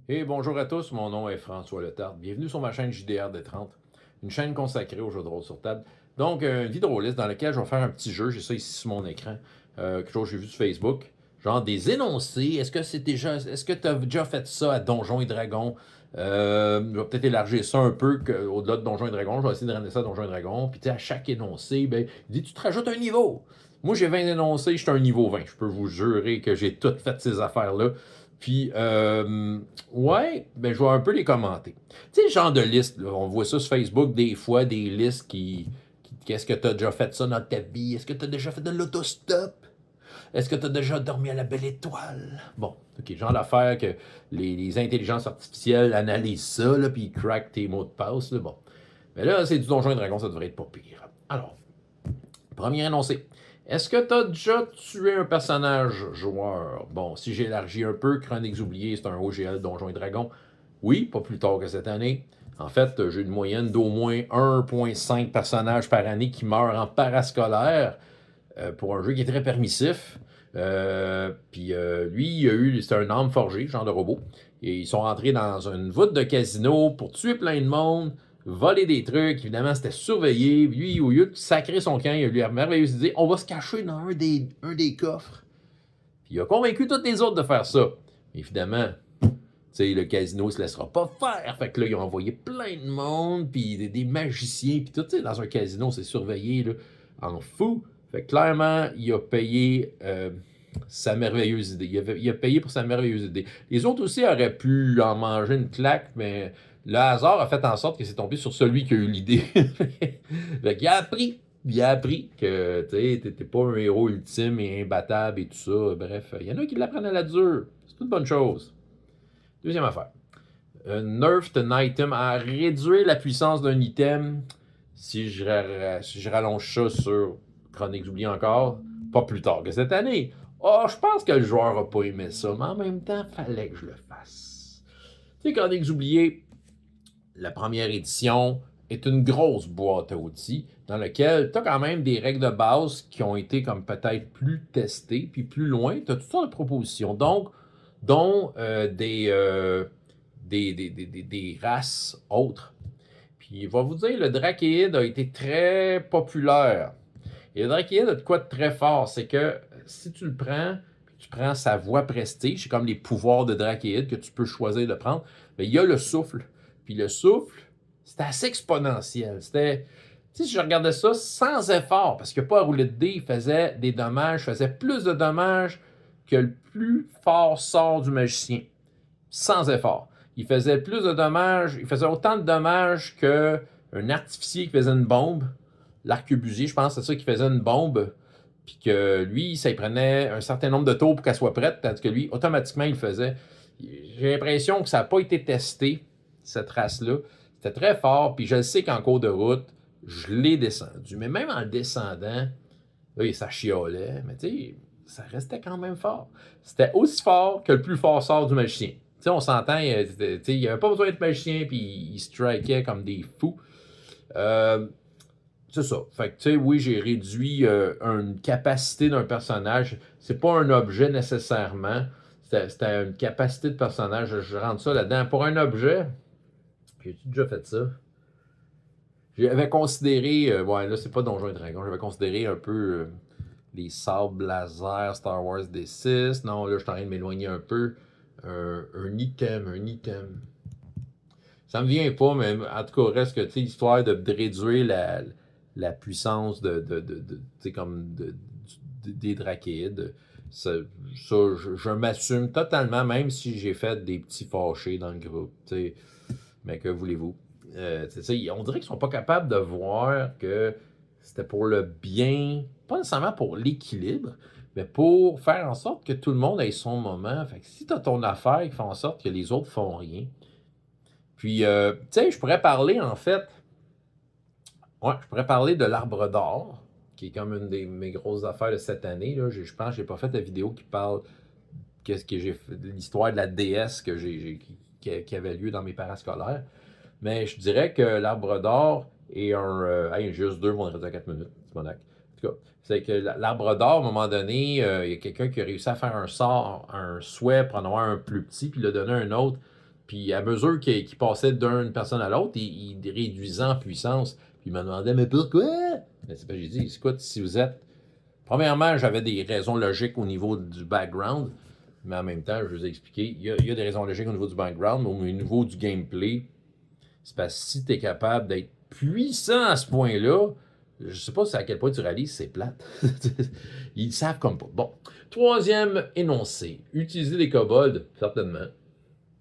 Et bonjour à tous, mon nom est François Letarte. Bienvenue sur ma chaîne JDR des 30, une chaîne consacrée aux jeux de rôle sur table. Donc, une vidéo liste dans laquelle je vais faire un petit jeu, j'ai ça ici sur mon écran, quelque chose que j'ai vu sur Facebook. Genre des énoncés, est-ce que tu as déjà fait ça à Donjons et Dragons? Je vais peut-être élargir ça un peu au-delà de Donjons et Dragons, je vais essayer de ramener ça à Donjons et Dragons. Puis tu sais, à chaque énoncé, ben, il dit tu te rajoutes un niveau. Moi j'ai 20 énoncés, je suis un niveau 20. Je peux vous jurer que j'ai tout fait ces affaires-là. Puis, ouais, ben, je vais un peu les commenter. Tu sais, le genre de liste, là, on voit ça sur Facebook des fois, des listes qu'est-ce que tu as déjà fait ça dans ta vie? Est-ce que tu as déjà fait de l'autostop? Est-ce que tu as déjà dormi à la belle étoile? Bon, OK, genre d'affaire que les intelligences artificielles analysent ça, là, puis ils craquent tes mots de passe, là, bon. Mais là, c'est du Donjon et Dragon, ça devrait être pas pire. Alors, premier énoncé. Est-ce que tu as déjà tué un personnage joueur? Bon, si j'élargis un peu, Chroniques oubliées, c'est un OGL Donjons et Dragons. Oui, pas plus tard que cette année. En fait, j'ai une moyenne d'au moins 1,5 personnages par année qui meurent en parascolaire pour un jeu qui est très permissif. Puis lui, c'était un âme forgé, genre de robot. Et ils sont rentrés dans une voûte de casino pour tuer plein de monde, voler des trucs. Évidemment, c'était surveillé. Lui, au lieu de sacrer son camp, il a eu la merveilleuse idée on va se cacher dans un des coffres. Puis il a convaincu tous les autres de faire ça. Évidemment, le casino ne se laissera pas faire. Fait que là, ils ont envoyé plein de monde, puis des magiciens, puis tout. Dans un casino, c'est surveillé là, en fou. Fait que clairement, il a payé sa merveilleuse idée. Il a payé pour sa merveilleuse idée. Les autres aussi auraient pu en manger une claque, mais le hasard a fait en sorte que c'est tombé sur celui qui a eu l'idée. Fait qu'il a appris. Il a appris que tu n'étais pas un héros ultime et imbattable et tout ça. Bref, il y en a qui l'apprennent à la dure. C'est une bonne chose. Deuxième affaire. Nerf un item à réduire la puissance d'un item. Si je rallonge ça sur Chroniques oubliées encore, pas plus tard que cette année. Oh, je pense que le joueur n'a pas aimé ça, mais en même temps, fallait que je le fasse. Tu sais, Chroniques oubliées, la première édition est une grosse boîte à outils dans laquelle tu as quand même des règles de base qui ont été comme peut-être plus testées, puis plus loin, tu as toutes sortes de propositions. Donc, dont des races autres. Puis il va vous dire, le Dracéide a été très populaire. Et le Dracéide a de quoi de très fort, c'est que si tu le prends, tu prends sa voix prestige, c'est comme les pouvoirs de Dracéide que tu peux choisir de prendre, mais il y a le souffle. Puis le souffle, c'était assez exponentiel. C'était, tu sais, je regardais ça sans effort, parce qu'il n'y a pas à rouler de dés, il faisait des dommages, faisait plus de dommages que le plus fort sort du magicien, sans effort. Il faisait plus de dommages, il faisait autant de dommages qu'un artificier qui faisait une bombe. L'arquebusier, je pense, c'est ça qui faisait une bombe. Puis que lui, ça il prenait un certain nombre de tours pour qu'elle soit prête, tandis que lui, automatiquement, il le faisait. J'ai l'impression que ça n'a pas été testé, cette race-là. C'était très fort, puis je le sais qu'en cours de route, je l'ai descendu. Mais même en le descendant, là, ça chiolait, mais tu sais, ça restait quand même fort. C'était aussi fort que le plus fort sort du magicien. Tu sais, on s'entend, il n'y avait pas besoin d'être magicien, puis il strikait comme des fous. Euh, c'est ça. Fait que, tu sais, oui, j'ai réduit une capacité d'un personnage. C'est pas un objet nécessairement. C'était une capacité de personnage. Je rentre ça là-dedans. Pour un objet, j'ai déjà fait ça. J'avais considéré, ouais, là, c'est pas Donjons et Dragons, j'avais considéré un peu les sabres laser Star Wars D6. Non, là, je suis en train de m'éloigner un peu. Un item. Ça me vient pas, mais en tout cas, reste que, tu sais, histoire de réduire la puissance des drachéides. Je m'assume totalement, même si j'ai fait des petits fâchés dans le groupe, tu sais. Mais que voulez-vous? On dirait qu'ils sont pas capables de voir que c'était pour le bien, pas nécessairement pour l'équilibre, mais pour faire en sorte que tout le monde ait son moment. Fait que si tu as ton affaire qui fait en sorte que les autres font rien, puis, tu sais, je pourrais parler, en fait, ouais, je pourrais parler de l'arbre d'or, qui est comme une de mes grosses affaires de cette année. Là. Je pense que je n'ai pas fait la vidéo qui parle qu'est-ce que j'ai fait, de l'histoire de la déesse qui avait lieu dans mes parascolaires. Mais je dirais que l'arbre d'or est juste deux, on reste à 4 minutes. C'est bon, en tout cas, c'est que l'arbre d'or, à un moment donné, il y a quelqu'un qui a réussi à faire un sort, un souhait pour en avoir un plus petit, puis il l'a donné à un autre. Puis à mesure qu'il passait d'une personne à l'autre, il réduisait en puissance. Puis il me demandait, mais pourquoi? Mais j'ai dit, écoute, si vous êtes... Premièrement, j'avais des raisons logiques au niveau du background, mais en même temps, je vous ai expliqué, il y a des raisons logiques au niveau du background, mais au niveau du gameplay, c'est parce que si tu es capable d'être puissant à ce point-là, je sais pas à quel point tu réalises, c'est plate. Ils savent comme pas. Bon. Troisième énoncé. Utiliser des kobolds, certainement.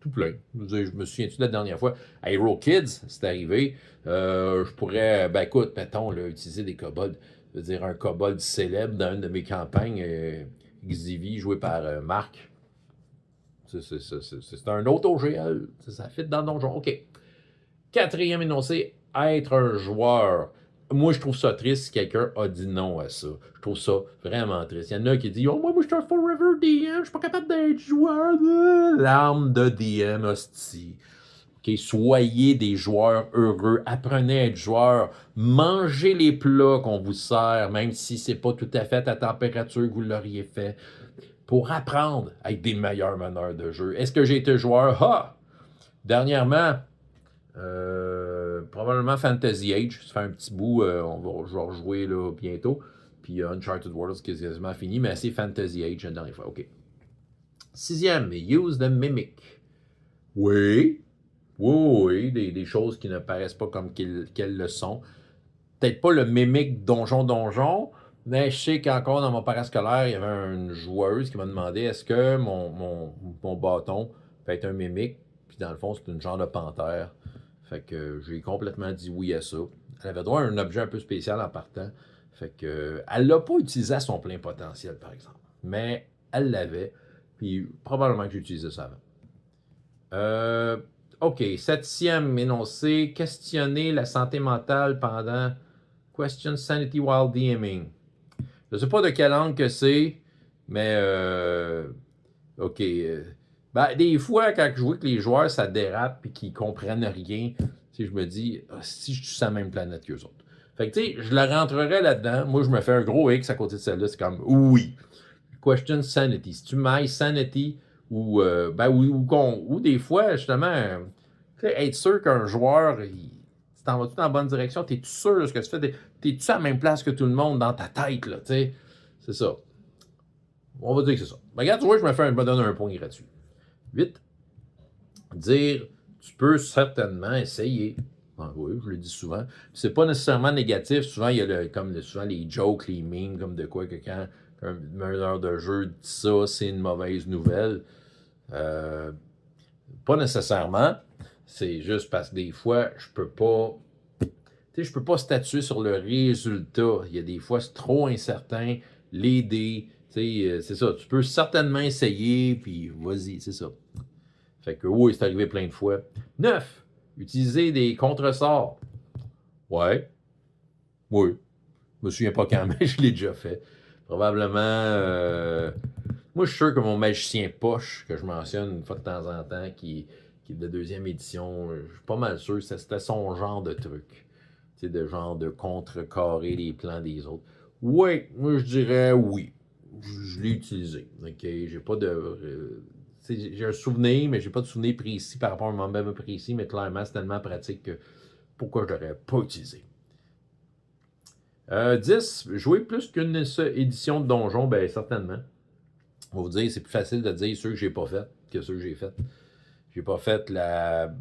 Tout plein. Je me souviens-tu de la dernière fois? À Hero Kids, c'est arrivé. Je pourrais, ben écoute, mettons, là, utiliser des kobolds. Je veux dire, un kobold célèbre dans une de mes campagnes, Xivi, joué par Marc. C'est un autre OGL. Ça fit dans le donjon. OK. Quatrième énoncé, être un joueur. Moi, je trouve ça triste si quelqu'un a dit non à ça. Je trouve ça vraiment triste. Il y en a qui disent oh, moi, je suis un forever DM, je suis pas capable d'être joueur. L'arme de DM, hostie. Okay, soyez des joueurs heureux, apprenez à être joueur, mangez les plats qu'on vous sert, même si c'est pas tout à fait à la température que vous l'auriez fait, pour apprendre à être des meilleurs meneurs de jeu. Est-ce que j'ai été joueur? Ah! Dernièrement, probablement Fantasy Age. Ça fait un petit bout. Je vais rejouer là, bientôt. Puis Uncharted Worlds qui est quasiment fini. Mais c'est Fantasy Age la dernière fois. OK. Sixième, use the mimic. Oui. Oui. Des choses qui ne paraissent pas comme qu'elles le sont. Peut-être pas le mimic donjon. Mais je sais qu'encore dans mon parascolaire, il y avait une joueuse qui m'a demandé est-ce que mon bâton peut être un mimic. Puis dans le fond, c'est une genre de panthère. Fait que j'ai complètement dit oui à ça. Elle avait droit à un objet un peu spécial en partant. Fait que elle l'a pas utilisé à son plein potentiel, par exemple. Mais elle l'avait. Puis probablement que j'ai utilisé ça avant. OK. Septième énoncé. Questionner la santé mentale pendant Question Sanity while DMing. Je sais pas de quelle langue que c'est, mais OK. Ben, des fois, quand je vois que les joueurs, ça dérape et qu'ils comprennent rien, je me dis, si je suis sur la même planète qu'eux autres. Fait que, tu sais, je la rentrerais là-dedans. Moi, je me fais un gros X à côté de celle-là. C'est comme, oui. Question sanity. Si tu my sanity ou, ou des fois, justement, être sûr qu'un joueur, tu t'en vas-tu dans la bonne direction? T'es-tu sûr de ce que tu fais? T'es-tu à la même place que tout le monde dans ta tête, là, tu sais? C'est ça. On va dire que c'est ça. Ben, regarde, tu vois, je me donne un point gratuit. 8. Dire, tu peux certainement essayer. Ah, oui, je le dis souvent. C'est pas nécessairement négatif. Souvent, il y a souvent les jokes, les memes, comme de quoi que quand un meneur de jeu dit ça, c'est une mauvaise nouvelle. Pas nécessairement. C'est juste parce que des fois, je peux pas statuer sur le résultat. Il y a des fois, c'est trop incertain. Les dés, c'est ça. Tu peux certainement essayer, puis vas-y, c'est ça. Fait que oui, c'est arrivé plein de fois. 9. Utiliser des contresorts. Ouais. Oui. Je me souviens pas quand, mais je l'ai déjà fait. Probablement. Moi, je suis sûr que mon magicien poche, que je mentionne une fois de temps en temps, qui est de deuxième édition, je suis pas mal sûr que c'était son genre de truc. Tu sais, de genre de contrecarrer les plans des autres. Oui, moi je dirais oui. Je l'ai utilisé. OK, j'ai pas de. J'ai un souvenir, mais j'ai pas de souvenir précis par rapport à un moment précis, mais clairement, c'est tellement pratique que pourquoi je l'aurais pas utilisé. 10. Jouer plus qu'une seule édition de donjon, ben certainement. On va vous dire, c'est plus facile de dire ceux que j'ai pas fait que ceux que j'ai fait. J'ai pas fait la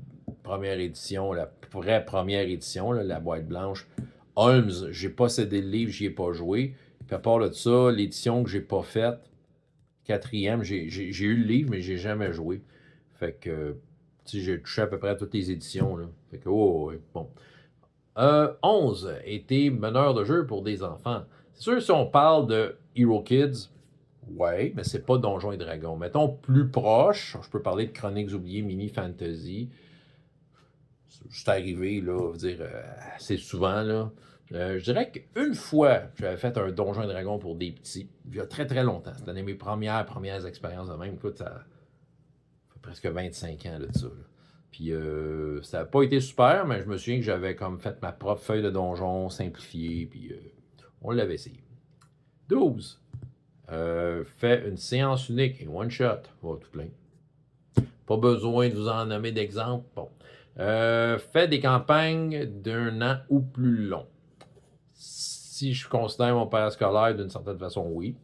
première édition, la vraie première édition, là, la boîte blanche. Holmes, j'ai pas cédé le livre, j'y ai pas joué. Puis à part de ça, l'édition que j'ai pas faite, quatrième, j'ai eu le livre, mais j'ai jamais joué. Fait que, tu sais, j'ai touché à peu près à toutes les éditions, là. Fait que, oh, ouais, bon. 11, était meneur de jeu pour des enfants. C'est sûr, si on parle de Hero Kids, ouais, mais c'est pas Donjons et Dragons. Mettons plus proche, je peux parler de Chroniques oubliées, Mini Fantasy. C'est arrivé, là, je veux dire, assez souvent, là. Je dirais qu'une fois, j'avais fait un Donjon et Dragon pour des petits, il y a très très longtemps. C'était mes premières expériences de même. Écoute, ça fait presque 25 ans là, de ça. Là. Puis ça n'a pas été super, mais je me souviens que j'avais comme fait ma propre feuille de donjon simplifiée, puis on l'avait essayé. 12. Fait une séance unique, un one-shot. Oh, tout plein. Pas besoin de vous en nommer d'exemple. Bon. Fait des campagnes d'un an ou plus long. Si je considère mon parascolaire d'une certaine façon, oui,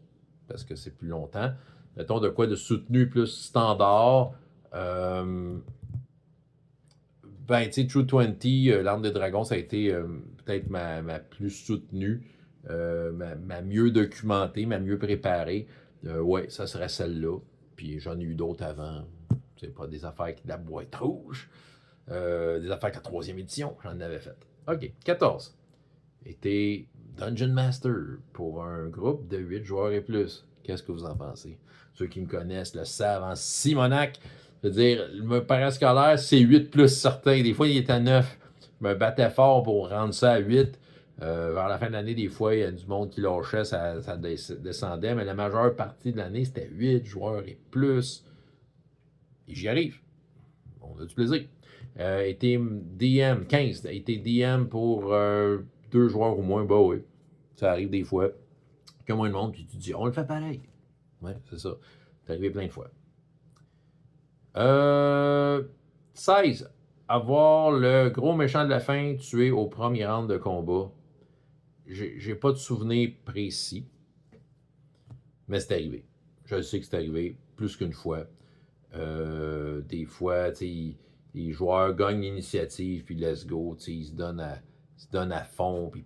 parce que c'est plus longtemps. Mettons de quoi de soutenu plus standard. Ben, tu sais, True 20, l'Arme des Dragons, ça a été peut-être ma plus soutenue, ma mieux documentée, ma mieux préparée. Ouais, ça serait celle-là. Puis j'en ai eu d'autres avant. C'est pas des affaires de la boîte rouge. Des affaires qu'à 3e édition, j'en avais fait. OK, 14. Était Dungeon Master pour un groupe de 8 joueurs et plus. Qu'est-ce que vous en pensez? Ceux qui me connaissent le savent en Simonac. Je veux dire, le parascolaire, c'est 8 plus certain. Des fois, il est à 9. Je me battais fort pour rendre ça à 8. Vers la fin de l'année, des fois, il y a du monde qui lâchait, ça descendait, mais la majeure partie de l'année, c'était 8 joueurs et plus. Et j'y arrive. On a du plaisir. Été DM 15. Été DM pour 2 joueurs au moins. Bah oui. Ça arrive des fois. qu'il y a moins de monde, puis tu te dis, on le fait pareil. Ouais, c'est ça. C'est arrivé plein de fois. 16. Avoir le gros méchant de la fin tué au premier round de combat. J'ai pas de souvenir précis. Mais c'est arrivé. Je sais que c'est arrivé plus qu'une fois. Des fois, les joueurs gagnent l'initiative, puis let's go, ils se donnent à fond, puis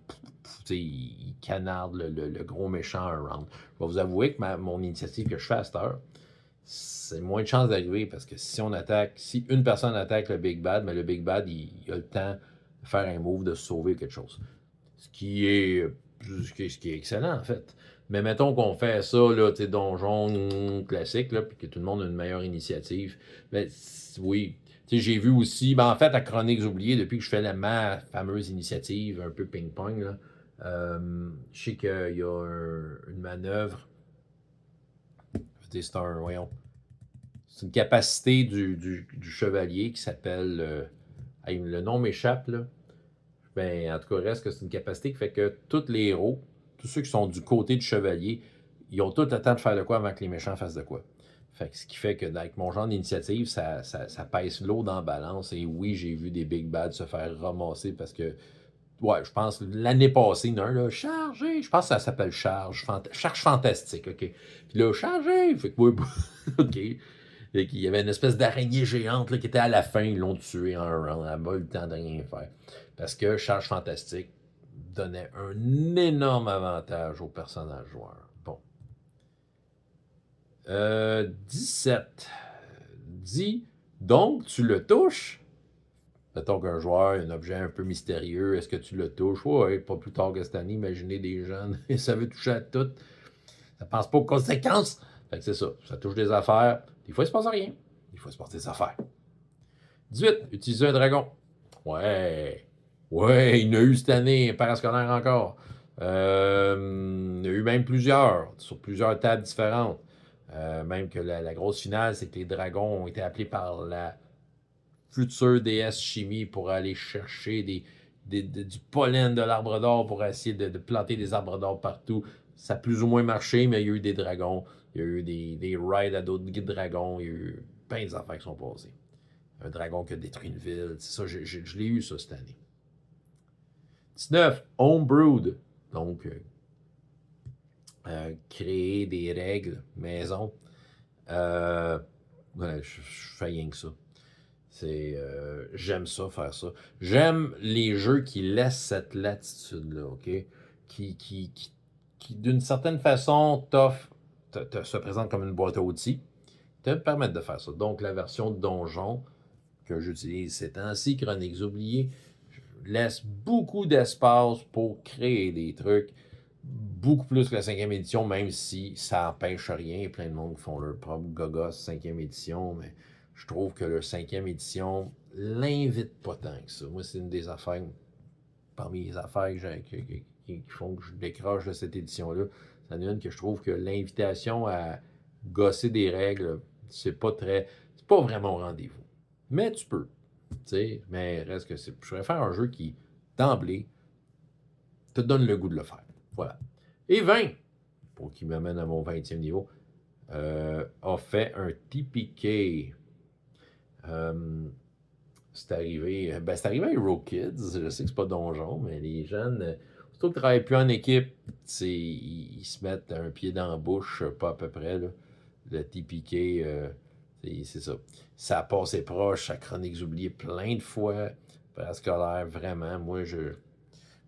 ils canardent le gros méchant un round. Je vais vous avouer que mon initiative que je fais à cette heure, c'est moins de chances d'arriver, parce que si une personne attaque le Big Bad, mais le Big Bad, il a le temps de faire un move, de se sauver quelque chose. Ce qui est excellent, en fait. Mais mettons qu'on fait ça, là, tu sais, donjon classique, là, puis que tout le monde a une meilleure initiative. Ben, oui. Tu sais, j'ai vu aussi, ben, en fait, à Chroniques oubliées, depuis que je fais ma fameuse initiative, un peu ping-pong, là, je sais qu'il y a une manœuvre. C'est c'est une capacité du chevalier qui s'appelle. Le nom m'échappe, là. Ben, en tout cas, reste que c'est une capacité qui fait que tous les héros, tous ceux qui sont du côté du chevalier, ils ont tout le temps de faire de quoi avant que les méchants fassent de quoi. Fait que ce qui fait que avec mon genre d'initiative, ça pèse l'eau dans la balance. Et oui, j'ai vu des Big Bad se faire ramasser parce que, ouais, je pense, l'année passée, il y en a un, là, chargé, je pense que ça s'appelle charge fantastique, OK. Puis là, chargé, fait que, ouais, OK. Et qu'il y avait une espèce d'araignée géante là, qui était à la fin, ils l'ont tué en un round. Elle n'a pas eu le temps de rien faire. Parce que Charge Fantastique donnait un énorme avantage au personnage joueur. Bon. 17. Dis, donc tu le touches. Mettons qu'un joueur a un objet un peu mystérieux, est-ce que tu le touches? Ouais, pas plus tard que cette année, imaginez des jeunes, et ça veut toucher à tout. Ça pense pas aux conséquences. Fait que c'est ça, ça touche des affaires. Des fois, il se passe rien. Des fois, il se passe des affaires. 18. Utiliser un dragon. Ouais. Ouais, il y en a eu cette année, un parascolaire encore. Il y en a eu même plusieurs, sur plusieurs tables différentes. Même que la grosse finale, c'est que les dragons ont été appelés par la future déesse Chimie pour aller chercher du pollen de l'arbre d'or pour essayer de planter des arbres d'or partout. Ça a plus ou moins marché, mais il y a eu des dragons. Il y a eu des rides à d'autres dragons. Il y a eu plein d'affaires qui sont passées. Un dragon qui a détruit une ville. C'est ça, je l'ai eu ça cette année. 19. Homebrewed. Donc, créer des règles maison. Ouais, je fais rien que ça. J'aime ça, faire ça. J'aime les jeux qui laissent cette latitude-là, OK? Qui d'une certaine façon, se présente comme une boîte à outils, te permettent de faire ça. Donc, la version de donjon que j'utilise ces temps-ci, Chroniques oubliées, laisse beaucoup d'espace pour créer des trucs, beaucoup plus que la 5e édition, même si ça n'empêche rien. Il y a plein de monde qui font leur propre gogos 5e édition, mais je trouve que leur 5e édition l'invite pas tant que ça. Moi, c'est une des affaires, parmi les affaires qui font que je décroche de cette édition-là, c'en est une que je trouve que l'invitation à gosser des règles, c'est pas vraiment au rendez-vous. Mais tu peux. Mais reste que je pourrais faire un jeu qui, d'emblée, te donne le goût de le faire. Voilà. Et 20, pour qui m'amène à mon 20e niveau, a fait un TPK. C'est arrivé à Hero Kids. Je sais que c'est pas donjon, mais les jeunes, surtout qu'ils ne travaillent plus en équipe, ils se mettent un pied dans la bouche, pas à peu près. Là. Le TPK, c'est ça. Ça a passé proche, à Chroniques oubliées plein de fois. Parascolaire, vraiment. Moi, je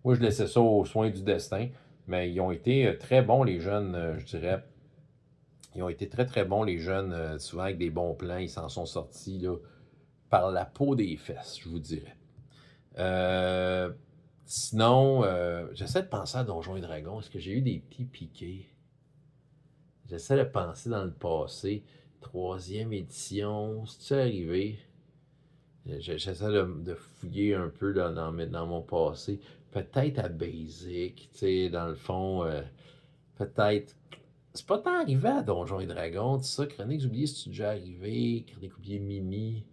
laissais ça aux soins du destin. Mais ils ont été très bons, les jeunes, je dirais. Ils ont été très, très bons, les jeunes. Souvent, avec des bons plans, ils s'en sont sortis là, par la peau des fesses, je vous dirais. Sinon, j'essaie de penser à Donjons et Dragons. Est-ce que j'ai eu des petits piqués? J'essaie de penser dans le passé. 3e édition, c'est-tu arrivé? J'essaie de fouiller un peu dans mon passé. Peut-être à Basic, tu sais, dans le fond, peut-être. C'est pas tant arrivé à Donjons et Dragons, tu sais, Chroniques oubliées, c'est déjà arrivé, Chroniques oubliées mini.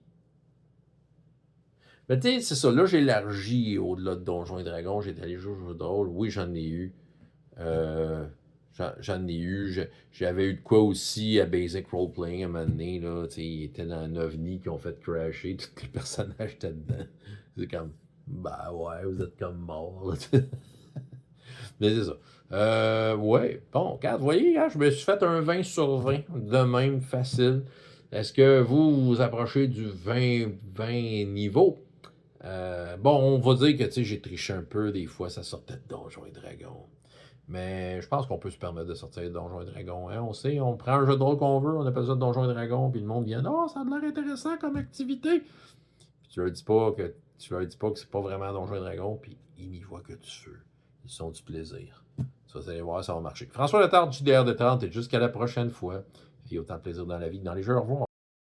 Mais tu sais, c'est ça, là j'ai élargi au-delà de Donjons et Dragons, j'ai allé jouer au jeu de rôle, oui j'en ai eu. J'en ai eu. J'avais eu de quoi aussi à Basic Roleplaying à un moment donné. Là, il était dans un ovni qui ont fait crasher. Tous les personnages étaient dedans. C'est comme, bah ouais, vous êtes comme morts. Là, mais c'est ça. Ouais, bon, regarde, vous voyez, hein, je me suis fait un 20 sur 20, de même, facile. Est-ce que vous vous approchez du 20 niveau? Bon, on va dire que j'ai triché un peu, des fois, ça sortait de Donjons et Dragons. Mais je pense qu'on peut se permettre de sortir de Donjons et Dragons. Hein? On sait, on prend un jeu de rôle qu'on veut, on appelle ça Donjons et Dragons, puis le monde vient, oh, ça a l'air intéressant comme activité. Puis tu leur dis pas que c'est pas vraiment Donjons et Dragons, puis ils n'y voient que du feu. Ils sont du plaisir. Ça, vous allez voir, ça va marcher. François Letard, JDR de 30, et jusqu'à la prochaine fois. Il y a autant de plaisir dans la vie que dans les jeux. Au revoir.